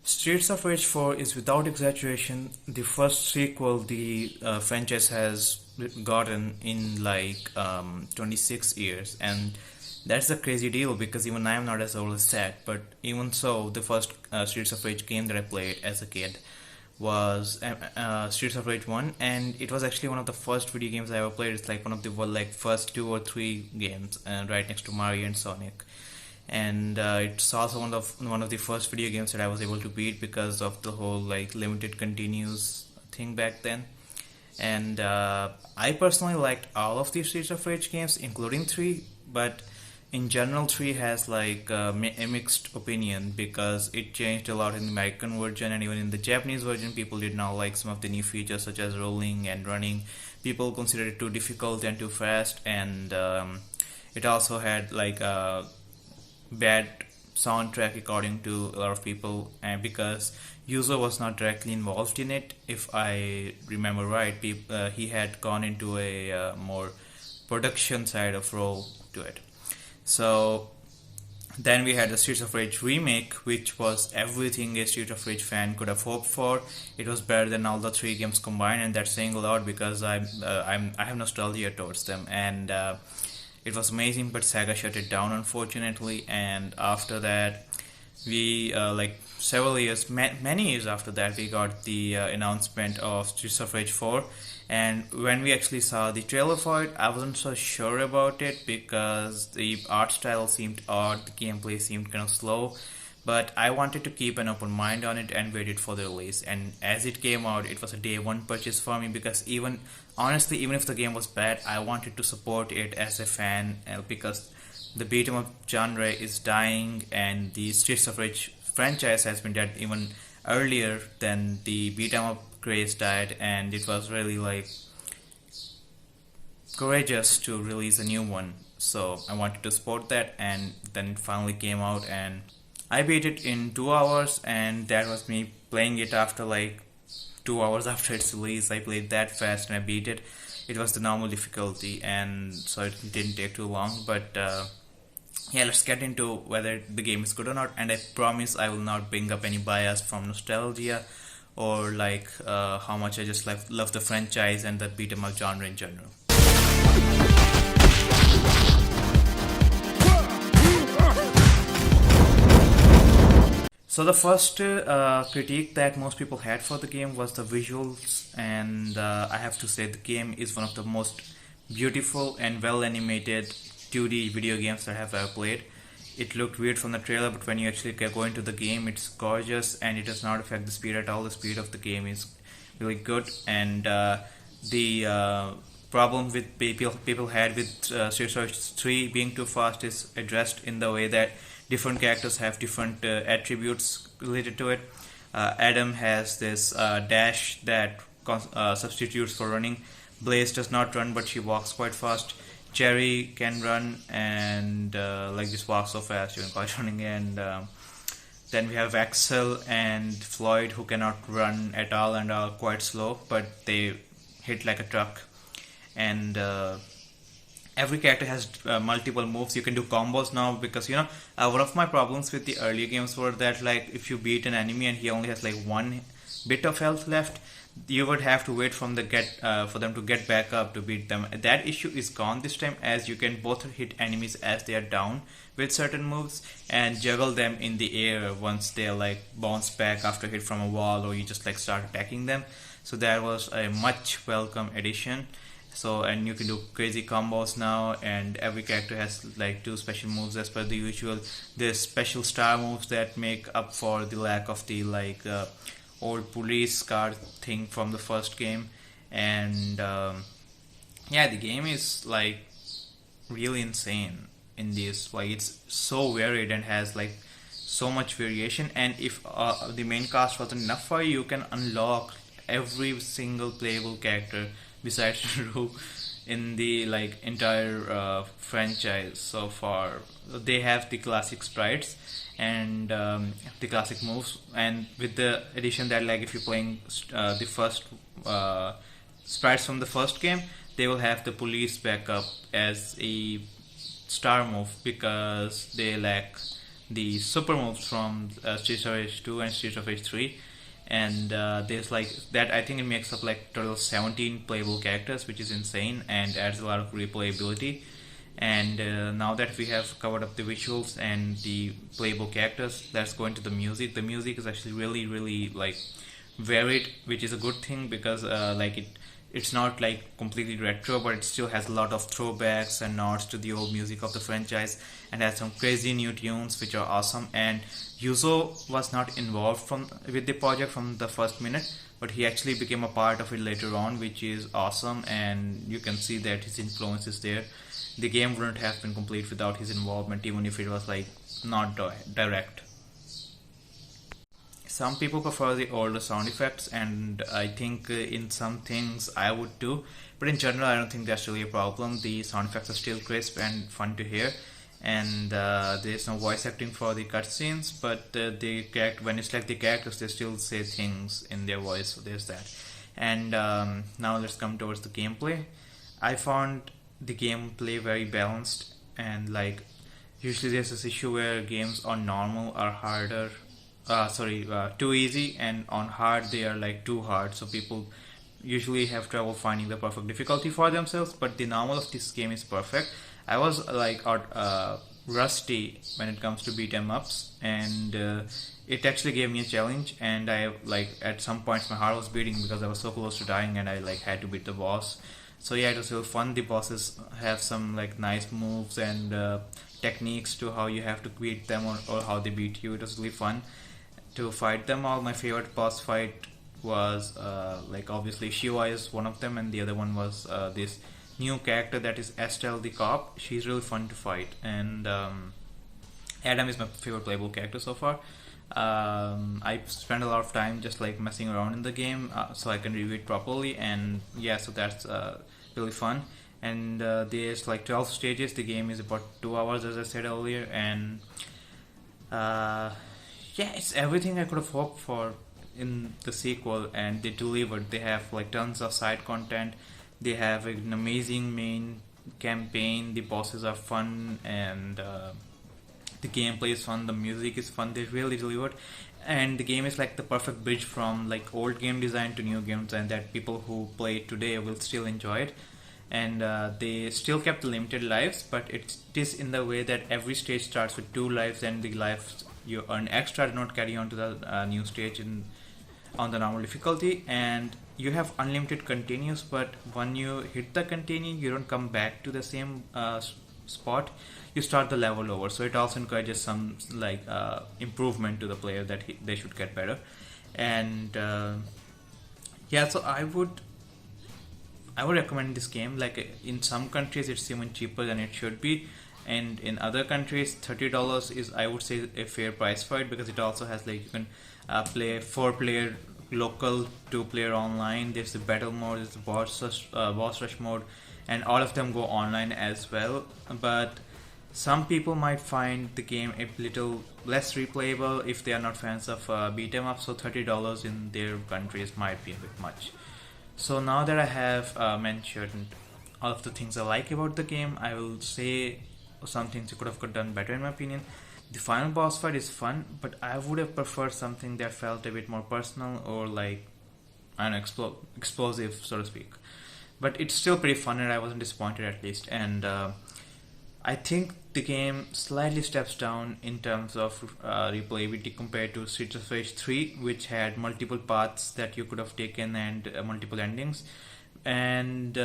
Streets of Rage 4 is without exaggeration the first sequel the franchise has gotten in 26 years, and that's a crazy deal because even I am not as old as that. But even so, the first Streets of Rage game that I played as a kid was Streets of Rage 1, and it was actually one of the first video games I ever played. It's like one of the first two or three games, right next to Mario and Sonic. And it's also one of the first video games that I was able to beat because of the whole limited continues thing back then. And I personally liked all of the Streets of Rage games, including 3, but in general 3 has a mixed opinion because it changed a lot in the American version, and even in the Japanese version people did not like some of the new features such as rolling and running. People considered it too difficult and too fast, and it also had a bad soundtrack according to a lot of people, and because Yuzo was not directly involved in it, if I remember right, he had gone into a more production side of role to it. So then we had the Streets of Rage remake, which was everything a Streets of Rage fan could have hoped for. It was better than all the 3 games combined, and that's saying a lot because I have nostalgia towards them, and it was amazing. But Sega shut it down unfortunately, and after that we several years, many years after that, we got the announcement of Streets of Rage 4. And when we actually saw the trailer for it, I wasn't so sure about it because the art style seemed odd, the gameplay seemed kind of slow, but I wanted to keep an open mind on it and waited for the release. And as it came out, it was a day one purchase for me because even if the game was bad, I wanted to support it as a fan because the beat 'em up genre is dying, and the Streets of Rage franchise has been dead even earlier than the beat 'em up craze died, and it was really courageous to release a new one. So I wanted to support that, and then it finally came out, and I beat it in 2 hours, and that was me playing it after 2 hours after its release. I played that fast and I beat it. It was the normal difficulty, and so it didn't take too long. But yeah, let's get into whether the game is good or not. And I promise I will not bring up any bias from nostalgia or how much I just love the franchise and the beat 'em up genre in general. So the first critique that most people had for the game was the visuals, and I have to say the game is one of the most beautiful and well animated 2D video games that I have ever played. It looked weird from the trailer, but when you actually go into the game, it's gorgeous, and it does not affect the speed at all. The speed of the game is really good, and the problem with people had with Streets of Rage 3 being too fast is addressed in the way that different characters have different attributes related to it. Adam has this dash that substitutes for running. Blaze does not run, but she walks quite fast. Cherry can run and just walk so fast, even quite running. And then we have Axel and Floyd, who cannot run at all and are quite slow, but they hit like a truck. And every character has multiple moves. You can do combos now because one of my problems with the earlier games were that if you beat an enemy and he only has one bit of health left, you would have to wait for them to get back up to beat them. That issue is gone this time, as you can both hit enemies as they are down with certain moves and juggle them in the air once they bounce back after hit from a wall, or you just start attacking them. So that was a much welcome addition. So, and you can do crazy combos now, and every character has 2 special moves as per the usual. There's special star moves that make up for the lack of the old police car thing from the first game. And yeah, the game is really insane in this. It's so varied and has so much variation, and if the main cast wasn't enough for you, you can unlock every single playable character besides Rue in the entire franchise so far. They have the classic sprites and the classic moves, and with the addition that if you're playing the first sprites from the first game, they will have the police backup as a star move because they lack the super moves from Streets of Rage 2 and Streets of Rage 3. And there's like that, I think it makes up like total 17 playable characters, which is insane and adds a lot of replayability. And now that we have covered up the visuals and the playable characters, let's go into the music. The music is actually really like varied, which is a good thing because like it's not like completely retro, but it still has a lot of throwbacks and nods to the old music of the franchise, and has some crazy new tunes which are awesome. And Yuzo was not involved with the project from the first minute, but he actually became a part of it later on, which is awesome. And you can see that his influence is there. The game wouldn't have been complete without his involvement, even if it was like not direct. Some people prefer the older sound effects, and I think in some things I would too, but in general I don't think that's really a problem. The sound effects are still crisp and fun to hear, and there's no voice acting for the cutscenes, but when it's like the characters, they still say things in their voice, so there's that. And now let's come towards the gameplay. I found the gameplay very balanced, and like usually there's this issue where games on normal are harder, too easy, and on hard they are like too hard, so people usually have trouble finding the perfect difficulty for themselves. But the normal of this game is perfect. I was like rusty when it comes to beat 'em ups, and it actually gave me a challenge, and I like at some points my heart was beating because I was so close to dying, and I like had to beat the boss. So yeah, it was really fun. The bosses have some like nice moves and techniques to how you have to beat them, or how they beat you. It was really fun to fight them all. My favorite boss fight was like obviously Shiva is one of them, and the other one was this new character that is Estelle the cop. She's really fun to fight, and Adam is my favorite playable character so far. I spend a lot of time just like messing around in the game so I can review it properly, and yeah, so that's really fun. And there's like 12 stages. The game is about 2 hours, as I said earlier, and yeah, it's everything I could have hoped for in the sequel, and they delivered. They have like tons of side content. They have an amazing main campaign. The bosses are fun, and the gameplay is fun. The music is fun. They really delivered, and the game is like the perfect bridge from like old game design to new game design that people who play it today will still enjoy it. And they still kept the limited lives, but it is in the way that every stage starts with 2 lives, and the lives you earn extra do not carry on to the new stage on the normal difficulty. And you have unlimited continues, but when you hit the continue, you don't come back to the same spot. You start the level over, so it also encourages some like improvement to the player that they should get better. And yeah, so I would recommend this game. Like in some countries it's even cheaper than it should be, and in other countries $30 is, I would say, a fair price for it, because it also has like you can play 4-player local, 2-player online. There's the battle mode, there's the boss rush mode, and all of them go online as well. But some people might find the game a little less replayable if they are not fans of beat 'em up, so $30 in their countries might be a bit much. So now that I have mentioned all of the things I like about the game, I will say some things you could have done better in my opinion. The final boss fight is fun, but I would have preferred something that felt a bit more personal, or like, I don't know, explosive, so to speak. But it's still pretty fun, and I wasn't disappointed at least. And I think the game slightly steps down in terms of replayability compared to Streets of Rage 3, which had multiple paths that you could have taken, and multiple endings. And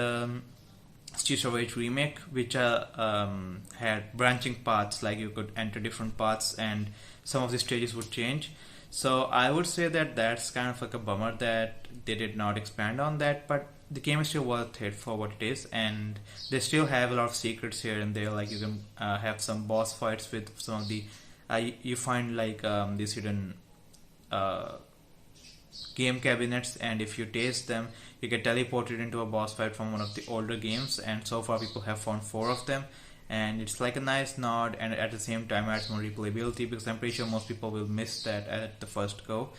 Streets of Rage Remake, which had branching paths, like you could enter different paths and some of the stages would change. So I would say that that's kind of like a bummer that they did not expand on that, but the game is still worth it for what it is, and they still have a lot of secrets here and there. Like you can have some boss fights with some of the you find like these hidden game cabinets, and if you taste them, you get teleported into a boss fight from one of the older games. And so far people have found 4 of them, and it's like a nice nod, and at the same time adds more replayability, because I'm pretty sure most people will miss that at the first go.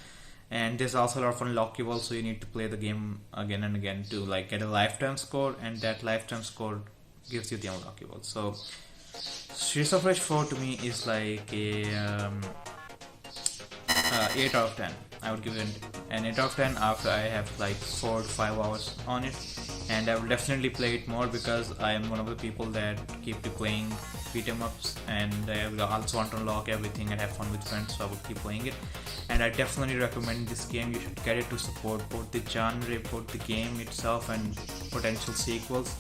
And there's also a lot of unlockables, so you need to play the game again and again to like get a lifetime score, and that lifetime score gives you the unlockables. So Streets of Rage 4 to me is like a 8 out of 10. I would give it an 8 out of 10 after I have like 4 to 5 hours on it, and I will definitely play it more because I am one of the people that keep replaying beat 'em ups, and I will also want to unlock everything and have fun with friends, so I will keep playing it. And I definitely recommend this game. You should get it to support both the genre, both the game itself, and potential sequels.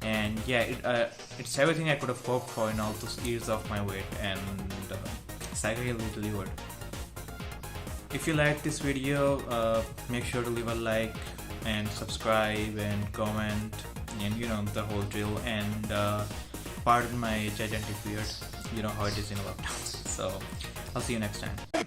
And yeah, it's everything I could have hoped for in all those years of my wait, and Cycle delivered. If you like this video, make sure to leave a like and subscribe and comment, and you know the whole drill. And pardon my gigantic beard, you know how it is in lockdown. So I'll see you next time.